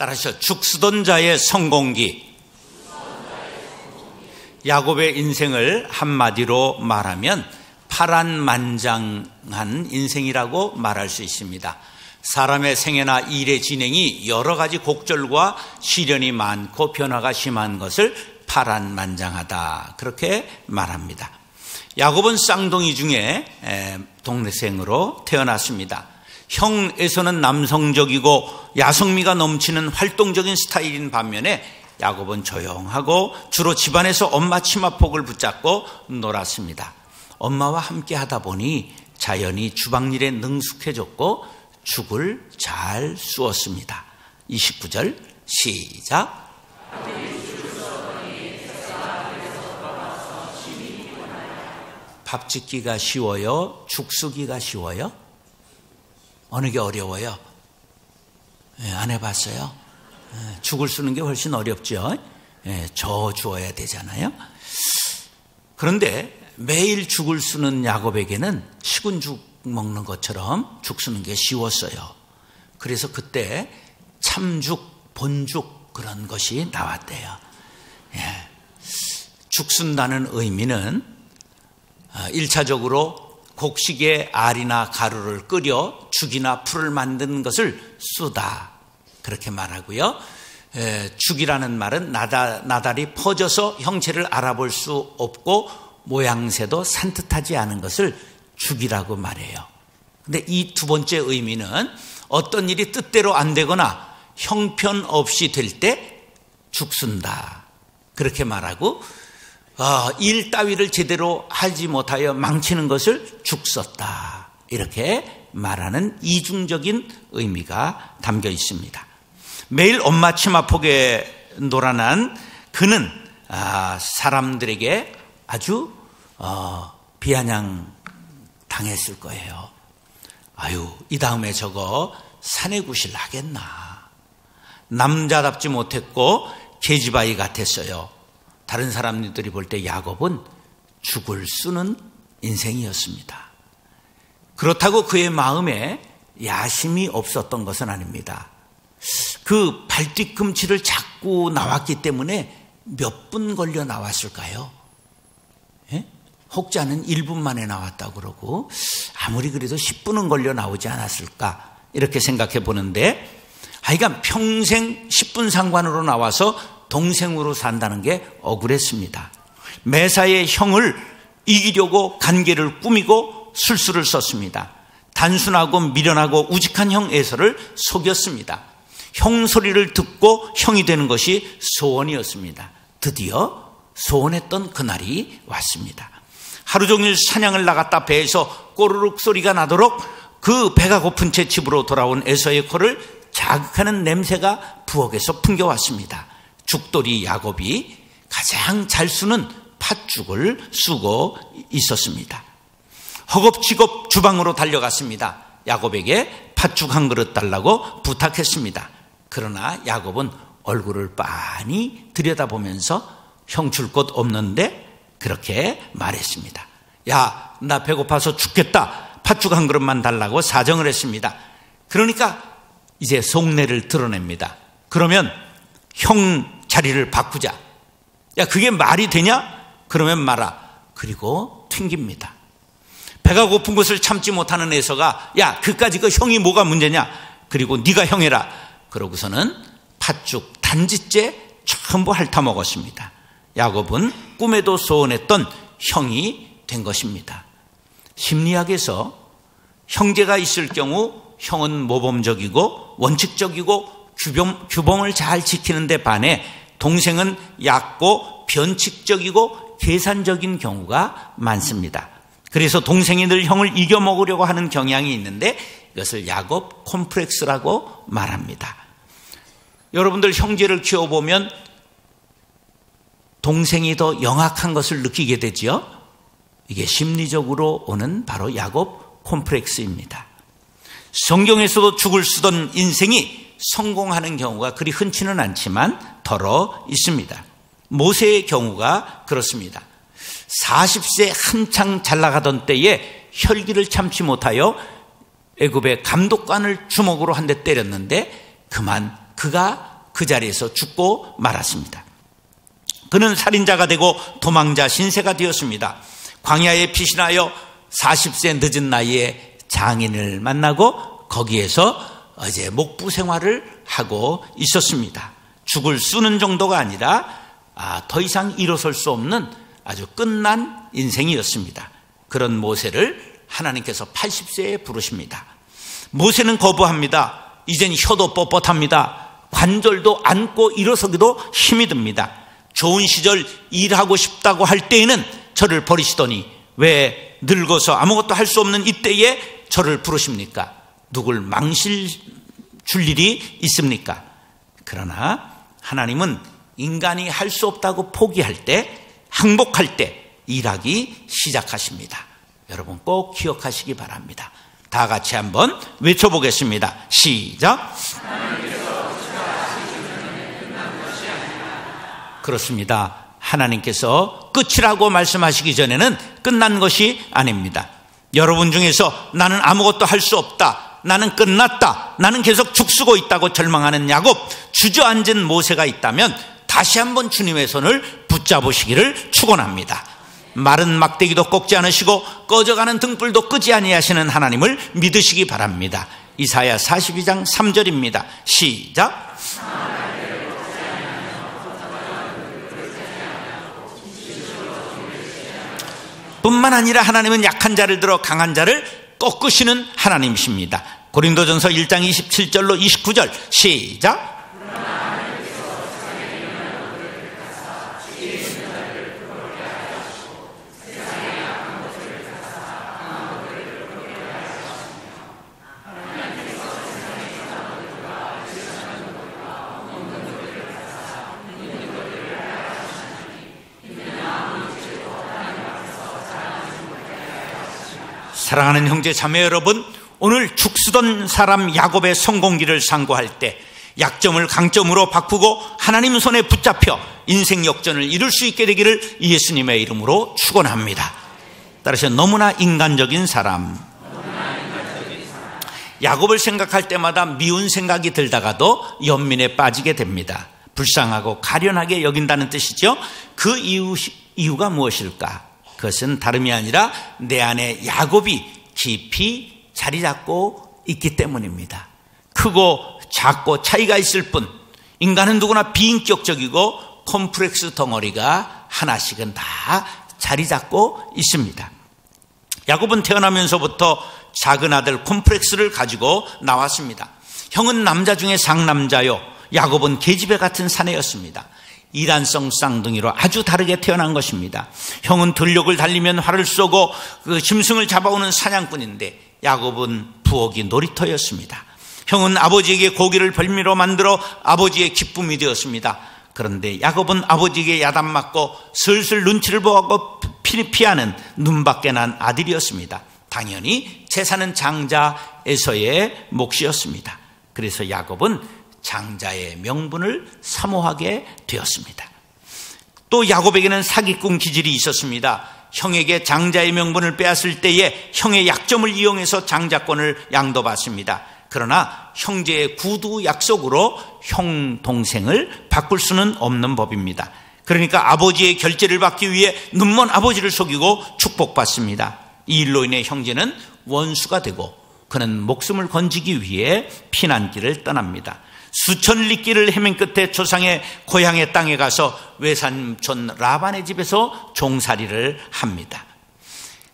따라서 죽쓰던 자의 성공기. 야곱의 인생을 한마디로 말하면 파란만장한 인생이라고 말할 수 있습니다. 사람의 생애나 일의 진행이 여러 가지 곡절과 시련이 많고 변화가 심한 것을 파란만장하다, 그렇게 말합니다. 야곱은 쌍둥이 중에 동생으로 태어났습니다. 형 에서는 남성적이고 야성미가 넘치는 활동적인 스타일인 반면에 야곱은 조용하고 주로 집안에서 엄마 치마폭을 붙잡고 놀았습니다. 엄마와 함께 하다 보니 자연히 주방일에 능숙해졌고 죽을 잘 쑤었습니다. 29절 시작. 밥 짓기가 쉬워요? 죽 쓰기가 쉬워요? 어느 게 어려워요? 안 해봤어요? 죽을 쓰는 게 훨씬 어렵죠. 저 주어야 되잖아요. 그런데 매일 죽을 쓰는 야곱에게는 식은 죽 먹는 것처럼 죽 쓰는 게 쉬웠어요. 그래서 그때 참죽, 본죽 그런 것이 나왔대요. 죽 쓴다는 의미는 1차적으로 곡식에 알이나 가루를 끓여 죽이나 풀을 만드는 것을 쓰다, 그렇게 말하고요. 죽이라는 말은 나달이 퍼져서 형체를 알아볼 수 없고 모양새도 산뜻하지 않은 것을 죽이라고 말해요. 근데 이 두 번째 의미는 어떤 일이 뜻대로 안 되거나 형편없이 될 때 죽순다, 그렇게 말하고 일 따위를 제대로 하지 못하여 망치는 것을 죽썼다, 이렇게 말하는 이중적인 의미가 담겨 있습니다. 매일 엄마 치마폭에 놀아난 그는 사람들에게 아주 비아냥 당했을 거예요. 아유, 이 다음에 저거 사내구실 하겠나. 남자답지 못했고 계집아이 같았어요. 다른 사람들이 볼 때 야곱은 죽을 쓰는 인생이었습니다. 그렇다고 그의 마음에 야심이 없었던 것은 아닙니다. 그 발뒤꿈치를 잡고 나왔기 때문에 몇 분 걸려 나왔을까요? 혹자는 1분 만에 나왔다고 그러고 아무리 그래도 10분은 걸려 나오지 않았을까, 이렇게 생각해 보는데, 하여간 평생 10분 상관으로 나와서 동생으로 산다는 게 억울했습니다. 매사에 형을 이기려고 간계를 꾸미고 술수를 썼습니다. 단순하고 미련하고 우직한 형 에서를 속였습니다. 형 소리를 듣고 형이 되는 것이 소원이었습니다. 드디어 소원했던 그날이 왔습니다. 하루 종일 사냥을 나갔다 배에서 꼬르륵 소리가 나도록 그 배가 고픈 채 집으로 돌아온 에서의 코를 자극하는 냄새가 부엌에서 풍겨왔습니다. 죽돌이 야곱이 가장 잘 쓰는 팥죽을 쓰고 있었습니다. 허겁지겁 주방으로 달려갔습니다. 야곱에게 팥죽 한 그릇 달라고 부탁했습니다. 그러나 야곱은 얼굴을 빤히 들여다보면서 형 줄 것 없는데 그렇게 말했습니다. 야, 나 배고파서 죽겠다. 팥죽 한 그릇만 달라고 사정을 했습니다. 그러니까 이제 속내를 드러냅니다. 그러면 형 자리를 바꾸자. 야, 그게 말이 되냐? 그러면 말아. 그리고 튕깁니다. 배가 고픈 것을 참지 못하는 에서가, 야, 그까짓 거 형이 뭐가 문제냐? 그리고 네가 형해라. 그러고서는 팥죽 단지째 전부 핥아먹었습니다. 야곱은 꿈에도 소원했던 형이 된 것입니다. 심리학에서 형제가 있을 경우 형은 모범적이고 원칙적이고 규범을 잘 지키는 데 반해 동생은 얕고 변칙적이고 계산적인 경우가 많습니다. 그래서 동생이 늘 형을 이겨먹으려고 하는 경향이 있는데 이것을 야곱 콤플렉스라고 말합니다. 여러분들 형제를 키워보면 동생이 더 영악한 것을 느끼게 되지요. 이게 심리적으로 오는 바로 야곱 콤플렉스입니다. 성경에서도 죽을 쓰던 인생이 성공하는 경우가 그리 흔치는 않지만 덜어 있습니다. 모세의 경우가 그렇습니다. 40세 한창 잘 나가던 때에 혈기를 참지 못하여 애굽의 감독관을 주먹으로 한 대 때렸는데 그만 그가 그 자리에서 죽고 말았습니다. 그는 살인자가 되고 도망자 신세가 되었습니다. 광야에 피신하여 40세 늦은 나이에 장인을 만나고 거기에서 이제 목부 생활을 하고 있었습니다. 죽을 쓰는 정도가 아니라 더 이상 일어설 수 없는 아주 끝난 인생이었습니다. 그런 모세를 하나님께서 80세에 부르십니다. 모세는 거부합니다. 이젠 혀도 뻣뻣합니다. 관절도 앉고 일어서기도 힘이 듭니다. 좋은 시절 일하고 싶다고 할 때에는 저를 버리시더니 왜 늙어서 아무것도 할 수 없는 이때에 저를 부르십니까? 누굴 망실 줄 일이 있습니까? 그러나 하나님은 인간이 할 수 없다고 포기할 때, 항복할 때 일하기 시작하십니다. 여러분 꼭 기억하시기 바랍니다. 다 같이 한번 외쳐보겠습니다. 시작. 그렇습니다. 하나님께서 끝이라고 말씀하시기 전에는 끝난 것이 아닙니다. 여러분 중에서 나는 아무것도 할 수 없다, 나는 끝났다, 나는 계속 죽쓰고 있다고 절망하는 야곱, 주저앉은 모세가 있다면 다시 한번 주님의 손을 붙잡으시기를 축원합니다. 마른 막대기도 꺾지 않으시고 꺼져가는 등불도 끄지 아니하시는 하나님을 믿으시기 바랍니다. 이사야 42장 3절입니다. 시작. 뿐만 아니라 하나님은 약한 자를 들어 강한 자를 꺾으시는 하나님이십니다. 고린도전서 1장 27절로 29절 시작. 사랑하는 형제 자매 여러분, 오늘 죽쓰던 사람 야곱의 성공기를 상고할 때 약점을 강점으로 바꾸고 하나님 손에 붙잡혀 인생 역전을 이룰 수 있게 되기를 예수님의 이름으로 축원합니다. 따라서 너무나 인간적인 사람. 야곱을 생각할 때마다 미운 생각이 들다가도 연민에 빠지게 됩니다. 불쌍하고 가련하게 여긴다는 뜻이죠. 그 이유가 무엇일까? 그것은 다름이 아니라 내 안에 야곱이 깊이 자리 잡고 있기 때문입니다. 크고 작고 차이가 있을 뿐 인간은 누구나 비인격적이고 콤플렉스 덩어리가 하나씩은 다 자리 잡고 있습니다. 야곱은 태어나면서부터 작은 아들 콤플렉스를 가지고 나왔습니다. 형은 남자 중에 상남자요, 야곱은 계집애 같은 사내였습니다. 이란성 쌍둥이로 아주 다르게 태어난 것입니다. 형은 들녘을 달리면 활을 쏘고 그 짐승을 잡아오는 사냥꾼인데 야곱은 부엌이 놀이터였습니다. 형은 아버지에게 고기를 별미로 만들어 아버지의 기쁨이 되었습니다. 그런데 야곱은 아버지에게 야단맞고 슬슬 눈치를 보고 피하는 눈밖에 난 아들이었습니다. 당연히 제사는 장자에서의 몫이었습니다. 그래서 야곱은 장자의 명분을 사모하게 되었습니다. 또 야곱에게는 사기꾼 기질이 있었습니다. 형에게 장자의 명분을 빼앗을 때에 형의 약점을 이용해서 장자권을 양도받습니다. 그러나 형제의 구두 약속으로 형 동생을 바꿀 수는 없는 법입니다. 그러니까 아버지의 결제를 받기 위해 눈먼 아버지를 속이고 축복받습니다. 이 일로 인해 형제는 원수가 되고 그는 목숨을 건지기 위해 피난길을 떠납니다. 수천 리길을 헤맨 끝에 조상의 고향의 땅에 가서 외삼촌 라반의 집에서 종살이를 합니다.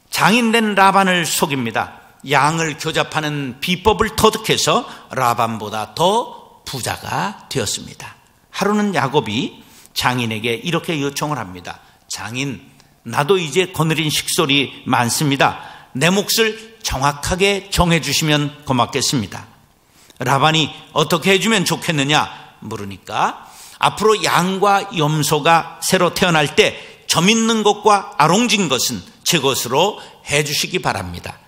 장인된 라반을 속입니다. 양을 교잡하는 비법을 터득해서 라반보다 더 부자가 되었습니다. 하루는 야곱이 장인에게 이렇게 요청을 합니다. 장인, 나도 이제 거느린 식솔이 많습니다. 내 몫을 정확하게 정해주시면 고맙겠습니다. 라반이 어떻게 해주면 좋겠느냐 물으니까 앞으로 양과 염소가 새로 태어날 때 점 있는 것과 아롱진 것은 제 것으로 해주시기 바랍니다.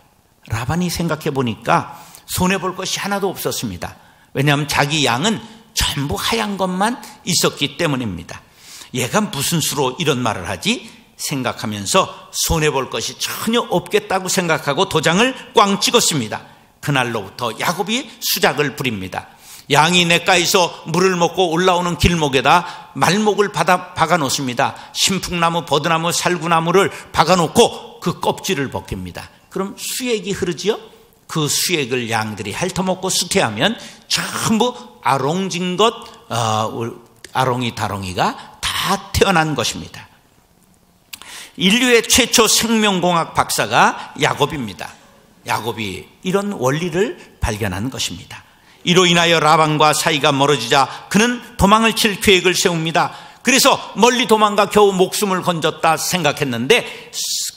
라반이 생각해 보니까 손해볼 것이 하나도 없었습니다. 왜냐하면 자기 양은 전부 하얀 것만 있었기 때문입니다. 얘가 무슨 수로 이런 말을 하지 생각하면서 손해볼 것이 전혀 없겠다고 생각하고 도장을 꽝 찍었습니다. 그날로부터 야곱이 수작을 부립니다. 양이 냇가에서 물을 먹고 올라오는 길목에다 말목을 박아 놓습니다. 신풍나무, 버드나무, 살구나무를 박아 놓고 그 껍질을 벗깁니다. 그럼 수액이 흐르지요? 그 수액을 양들이 핥아먹고 수태하면 전부 아롱진 것, 아롱이 다롱이가 다 태어난 것입니다. 인류의 최초 생명공학 박사가 야곱입니다. 야곱이 이런 원리를 발견한 것입니다. 이로 인하여 라반과 사이가 멀어지자 그는 도망을 칠 계획을 세웁니다. 그래서 멀리 도망가 겨우 목숨을 건졌다 생각했는데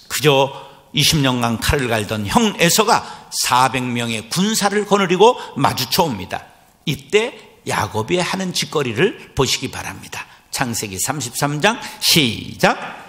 그저 20년간 칼을 갈던 형 에서가 400명의 군사를 거느리고 마주쳐 옵니다. 이때 야곱이 하는 짓거리를 보시기 바랍니다. 창세기 33장 시작.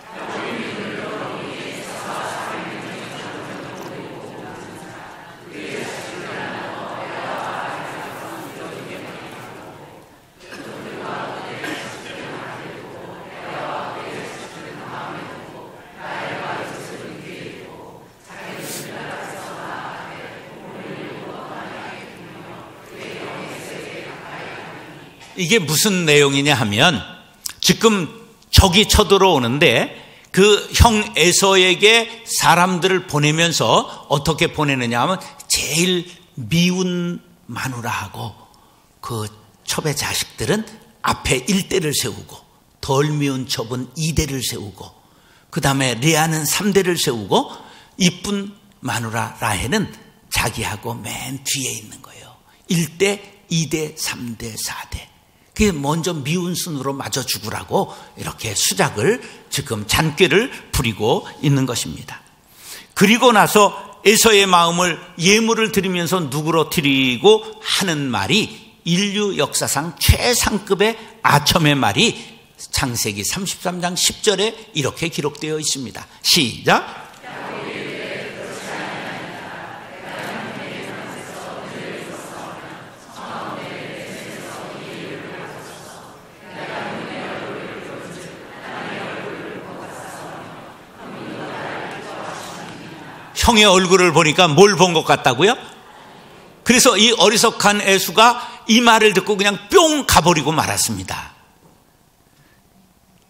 이게 무슨 내용이냐 하면 지금 적이 쳐들어오는데 그 형 에서에게 사람들을 보내면서 어떻게 보내느냐 하면 제일 미운 마누라하고 그 첩의 자식들은 앞에 1대를 세우고 덜 미운 첩은 2대를 세우고 그 다음에 레아는 3대를 세우고 이쁜 마누라 라헬은 자기하고 맨 뒤에 있는 거예요. 1대, 2대, 3대, 4대. 그게 먼저 미운 순으로 맞아 죽으라고 이렇게 수작을 지금 잔꾀를 부리고 있는 것입니다. 그리고 나서 에서의 마음을 예물을 드리면서 누그러뜨리고 하는 말이 인류 역사상 최상급의 아첨의 말이 창세기 33장 10절에 이렇게 기록되어 있습니다. 시작. 형의 얼굴을 보니까 뭘 본 것 같다고요? 그래서 이 어리석한 에수가 이 말을 듣고 그냥 뿅 가버리고 말았습니다.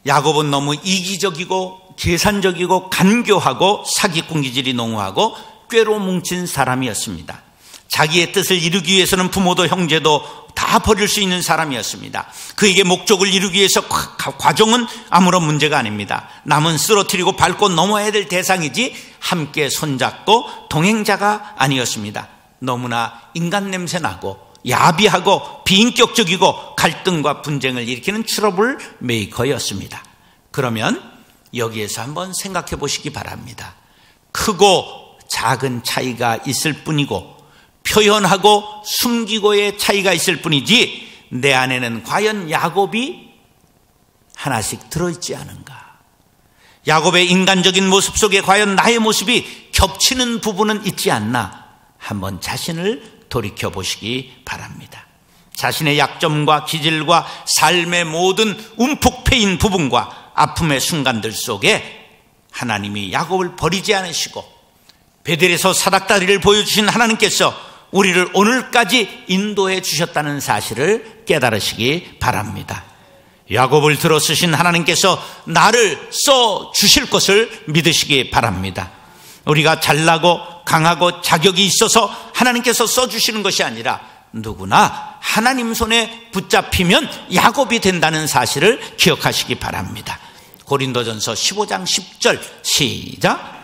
야곱은 너무 이기적이고 계산적이고 간교하고 사기꾼 기질이 농후하고 꾀로 뭉친 사람이었습니다. 자기의 뜻을 이루기 위해서는 부모도 형제도 다 버릴 수 있는 사람이었습니다. 그에게 목적을 이루기 위해서 과정은 아무런 문제가 아닙니다. 남은 쓰러뜨리고 밟고 넘어야 될 대상이지 함께 손잡고 동행자가 아니었습니다. 너무나 인간 냄새 나고 야비하고 비인격적이고 갈등과 분쟁을 일으키는 트러블 메이커였습니다. 그러면 여기에서 한번 생각해 보시기 바랍니다. 크고 작은 차이가 있을 뿐이고 표현하고 숨기고의 차이가 있을 뿐이지 내 안에는 과연 야곱이 하나씩 들어있지 않은가? 야곱의 인간적인 모습 속에 과연 나의 모습이 겹치는 부분은 있지 않나? 한번 자신을 돌이켜 보시기 바랍니다. 자신의 약점과 기질과 삶의 모든 움푹 패인 부분과 아픔의 순간들 속에 하나님이 야곱을 버리지 않으시고 베델에서 사닥다리를 보여주신 하나님께서 우리를 오늘까지 인도해 주셨다는 사실을 깨달으시기 바랍니다. 야곱을 들어 쓰신 하나님께서 나를 써 주실 것을 믿으시기 바랍니다. 우리가 잘나고 강하고 자격이 있어서 하나님께서 써 주시는 것이 아니라 누구나 하나님 손에 붙잡히면 야곱이 된다는 사실을 기억하시기 바랍니다. 고린도전서 15장 10절 시작.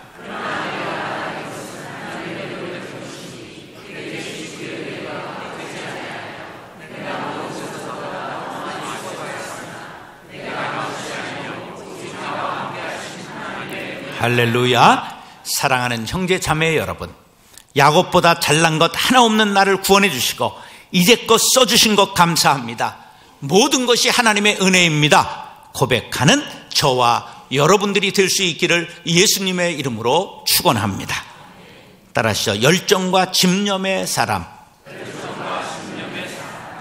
할렐루야. 사랑하는 형제 자매 여러분, 야곱보다 잘난 것 하나 없는 나를 구원해 주시고 이제껏 써주신 것 감사합니다. 모든 것이 하나님의 은혜입니다 고백하는 저와 여러분들이 될 수 있기를 예수님의 이름으로 축원합니다. 따라하시죠. 열정과 집념의 사람.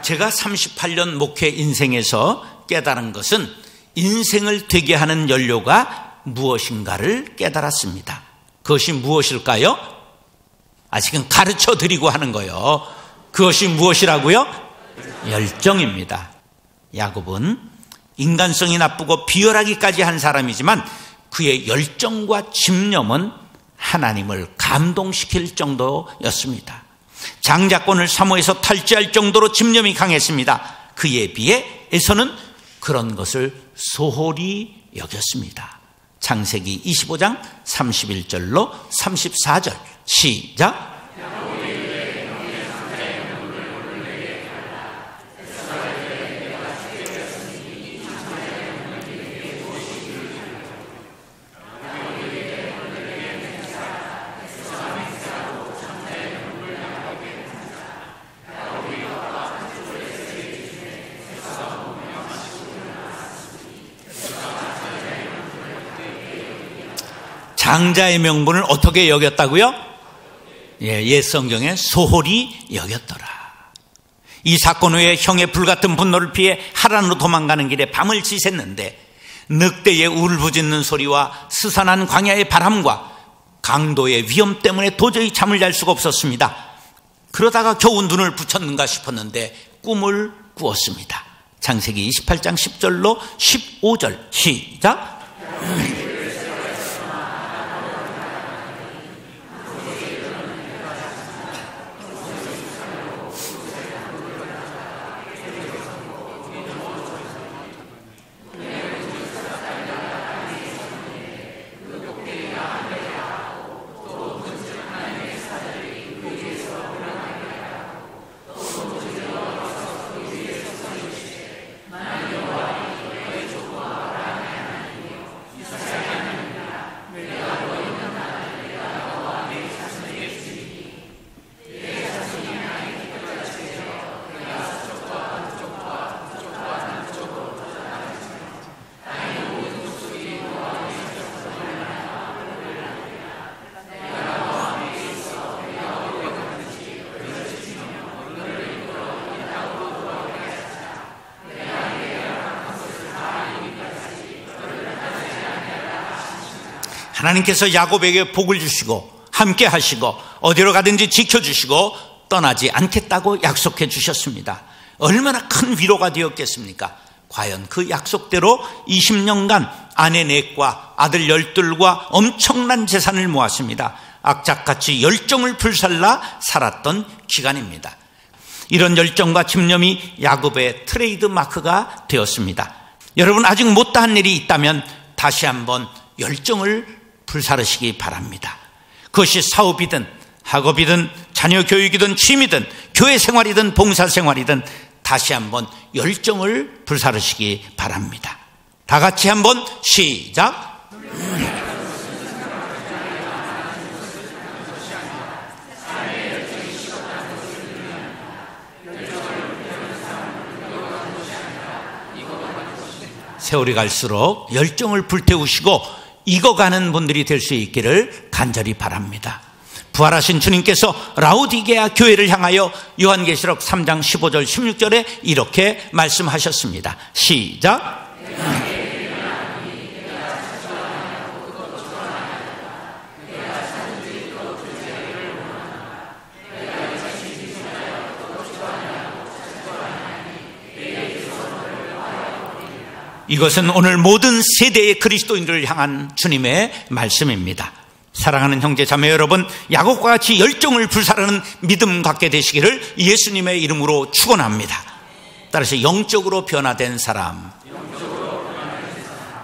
제가 38년 목회 인생에서 깨달은 것은 인생을 되게 하는 연료가 무엇인가를 깨달았습니다. 그것이 무엇일까요? 지금 가르쳐 드리고 하는 거예요. 그것이 무엇이라고요? 열정입니다. 야곱은 인간성이 나쁘고 비열하기까지 한 사람이지만 그의 열정과 집념은 하나님을 감동시킬 정도였습니다. 장자권을 사모해서 탈취할 정도로 집념이 강했습니다. 그에 비해 에서는 그런 것을 소홀히 여겼습니다. 창세기 25장 31절로 34절 시작. 장자의 명분을 어떻게 여겼다고요? 옛 성경에 소홀히 여겼더라. 이 사건 후에 형의 불같은 분노를 피해 하란으로 도망가는 길에 밤을 지샜는데 늑대의 울부짖는 소리와 스산한 광야의 바람과 강도의 위험 때문에 도저히 잠을 잘 수가 없었습니다. 그러다가 겨우 눈을 붙였는가 싶었는데 꿈을 꾸었습니다. 창세기 28장 10절로 15절 시작. 하나님께서 야곱에게 복을 주시고 함께 하시고 어디로 가든지 지켜주시고 떠나지 않겠다고 약속해 주셨습니다. 얼마나 큰 위로가 되었겠습니까? 과연 그 약속대로 20년간 아내 넷과 아들 12과 엄청난 재산을 모았습니다. 악착같이 열정을 불살라 살았던 기간입니다. 이런 열정과 집념이 야곱의 트레이드 마크가 되었습니다. 여러분 아직 못다한 일이 있다면 다시 한번 열정을 불사르시기 바랍니다. 그것이 사업이든 학업이든 자녀 교육이든 취미든 교회 생활이든 봉사 생활이든 다시 한번 열정을 불사르시기 바랍니다. 다 같이 한번 시작. 세월이 갈수록 열정을 불태우시고 익어가는 분들이 될 수 있기를 간절히 바랍니다. 부활하신 주님께서 라오디게아 교회를 향하여 요한계시록 3장 15절 16절에 이렇게 말씀하셨습니다. 시작. 이것은 오늘 모든 세대의 그리스도인들을 향한 주님의 말씀입니다. 사랑하는 형제 자매 여러분, 야곱과 같이 열정을 불사르는 믿음 갖게 되시기를 예수님의 이름으로 축원합니다. 따라서 영적으로 변화된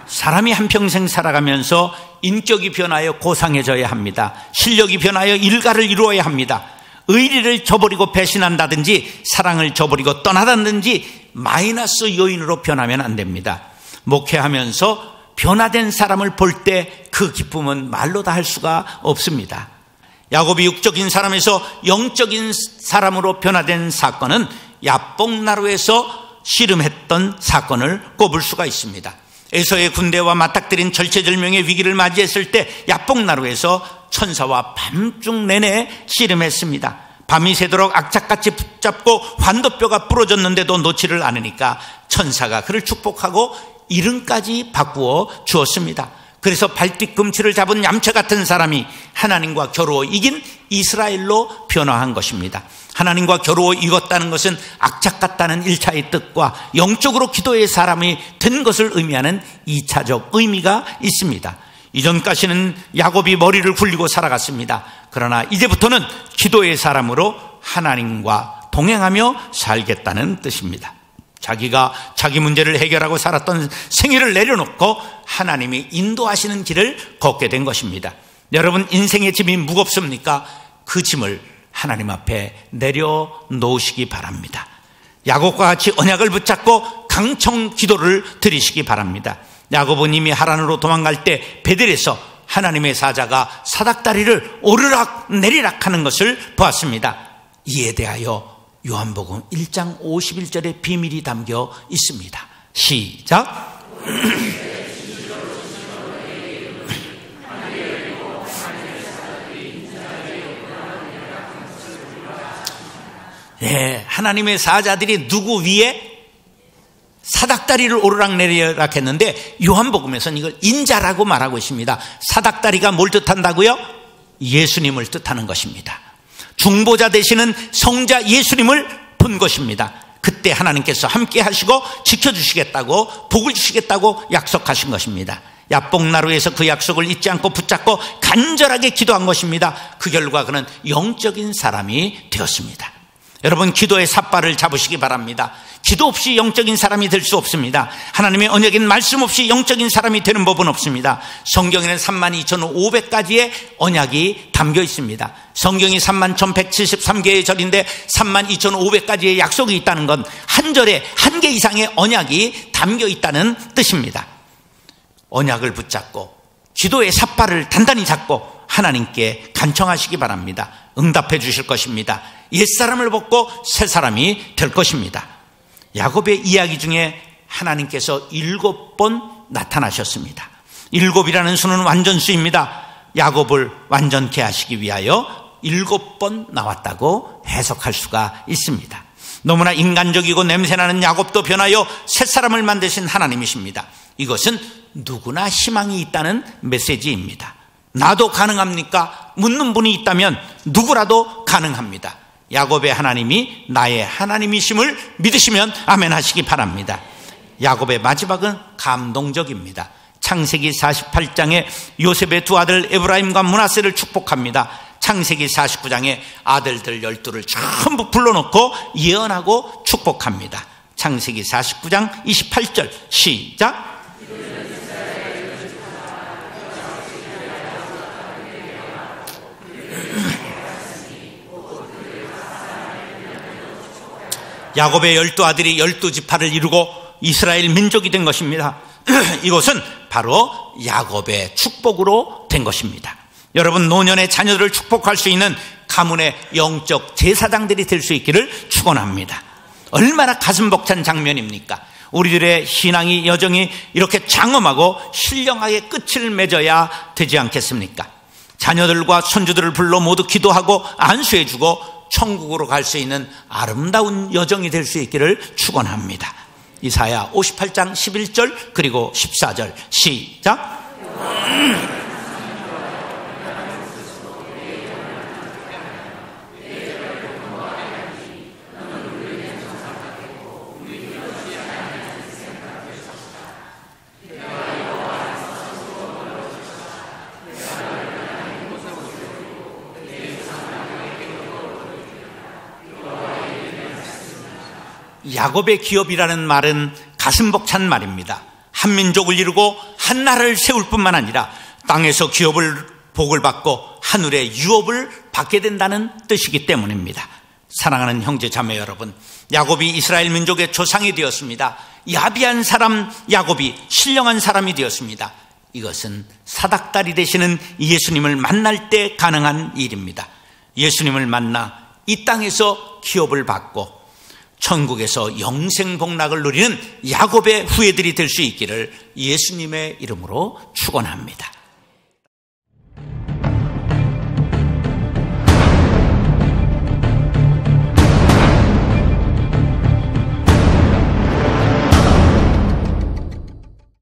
사람이 한평생 살아가면서 인격이 변하여 고상해져야 합니다. 실력이 변하여 일가를 이루어야 합니다. 의리를 저버리고 배신한다든지 사랑을 저버리고 떠나다든지 마이너스 요인으로 변하면 안 됩니다. 목회하면서 변화된 사람을 볼 때 그 기쁨은 말로 다 할 수가 없습니다. 야곱이 육적인 사람에서 영적인 사람으로 변화된 사건은 야복나루에서 씨름했던 사건을 꼽을 수가 있습니다. 에서의 군대와 맞닥뜨린 절체절명의 위기를 맞이했을 때 야복나루에서 천사와 밤중 내내 씨름했습니다. 밤이 새도록 악착같이 붙잡고 환도뼈가 부러졌는데도 놓지를 않으니까 천사가 그를 축복하고 이름까지 바꾸어 주었습니다. 그래서 발뒤꿈치를 잡은 얌체 같은 사람이 하나님과 겨루어 이긴 이스라엘로 변화한 것입니다. 하나님과 겨루어 이겼다는 것은 악착 같다는 1차의 뜻과 영적으로 기도의 사람이 된 것을 의미하는 2차적 의미가 있습니다. 이전까지는 야곱이 머리를 굴리고 살아갔습니다. 그러나 이제부터는 기도의 사람으로 하나님과 동행하며 살겠다는 뜻입니다. 자기가 자기 문제를 해결하고 살았던 생애를 내려놓고 하나님이 인도하시는 길을 걷게 된 것입니다. 여러분, 인생의 짐이 무겁습니까? 그 짐을 하나님 앞에 내려놓으시기 바랍니다. 야곱과 같이 언약을 붙잡고 강청 기도를 드리시기 바랍니다. 야곱은 이미 하란으로 도망갈 때 베델에서 하나님의 사자가 사닥다리를 오르락 내리락 하는 것을 보았습니다. 이에 대하여 요한복음 1장 51절에 비밀이 담겨 있습니다. 시작. 네, 하나님의 사자들이 누구 위에 사닥다리를 오르락내리락 했는데 요한복음에서는 이걸 인자라고 말하고 있습니다. 사닥다리가 뭘 뜻한다고요? 예수님을 뜻하는 것입니다. 중보자 되시는 성자 예수님을 본 것입니다. 그때 하나님께서 함께 하시고 지켜주시겠다고, 복을 주시겠다고 약속하신 것입니다. 야복나루에서 그 약속을 잊지 않고 붙잡고 간절하게 기도한 것입니다. 그 결과 그는 영적인 사람이 되었습니다. 여러분, 기도의 삿발을 잡으시기 바랍니다. 기도 없이 영적인 사람이 될 수 없습니다. 하나님의 언약인 말씀 없이 영적인 사람이 되는 법은 없습니다. 성경에는 32,500가지의 언약이 담겨 있습니다. 성경이 31,173개의 절인데 32,500가지의 약속이 있다는 건 한 절에 한 개 이상의 언약이 담겨 있다는 뜻입니다. 언약을 붙잡고 기도의 삿발을 단단히 잡고 하나님께 간청하시기 바랍니다. 응답해 주실 것입니다. 옛사람을 벗고 새사람이 될 것입니다. 야곱의 이야기 중에 하나님께서 7번 나타나셨습니다. 7이라는 수는 완전수입니다. 야곱을 완전케 하시기 위하여 7번 나왔다고 해석할 수가 있습니다. 너무나 인간적이고 냄새나는 야곱도 변하여 새사람을 만드신 하나님이십니다. 이것은 누구나 희망이 있다는 메시지입니다. 나도 가능합니까? 묻는 분이 있다면 누구라도 가능합니다. 야곱의 하나님이 나의 하나님이심을 믿으시면 아멘 하시기 바랍니다. 야곱의 마지막은 감동적입니다. 창세기 48장에 요셉의 두 아들 에브라임과 므낫세를 축복합니다. 창세기 49장에 아들들 12를 전부 불러놓고 예언하고 축복합니다. 창세기 49장 28절 시작. 야곱의 12아들이 12지파를 이루고 이스라엘 민족이 된 것입니다. 이것은 바로 야곱의 축복으로 된 것입니다. 여러분, 노년의 자녀들을 축복할 수 있는 가문의 영적 제사장들이 될 수 있기를 축원합니다. 얼마나 가슴 벅찬 장면입니까? 우리들의 신앙이 여정이 이렇게 장엄하고 신령하게 끝을 맺어야 되지 않겠습니까? 자녀들과 손주들을 불러 모두 기도하고 안수해주고 천국으로 갈 수 있는 아름다운 여정이 될 수 있기를 축원합니다. 이사야 58장 11절 그리고 14절 시작. 야곱의 기업이라는 말은 가슴 벅찬 말입니다. 한 민족을 이루고 한 나라를 세울 뿐만 아니라 땅에서 기업을 복을 받고 하늘의 유업을 받게 된다는 뜻이기 때문입니다. 사랑하는 형제 자매 여러분, 야곱이 이스라엘 민족의 조상이 되었습니다. 야비한 사람 야곱이 신령한 사람이 되었습니다. 이것은 사닥다리 되시는 예수님을 만날 때 가능한 일입니다. 예수님을 만나 이 땅에서 기업을 받고 천국에서 영생복락을 누리는 야곱의 후예들이 될 수 있기를 예수님의 이름으로 축원합니다.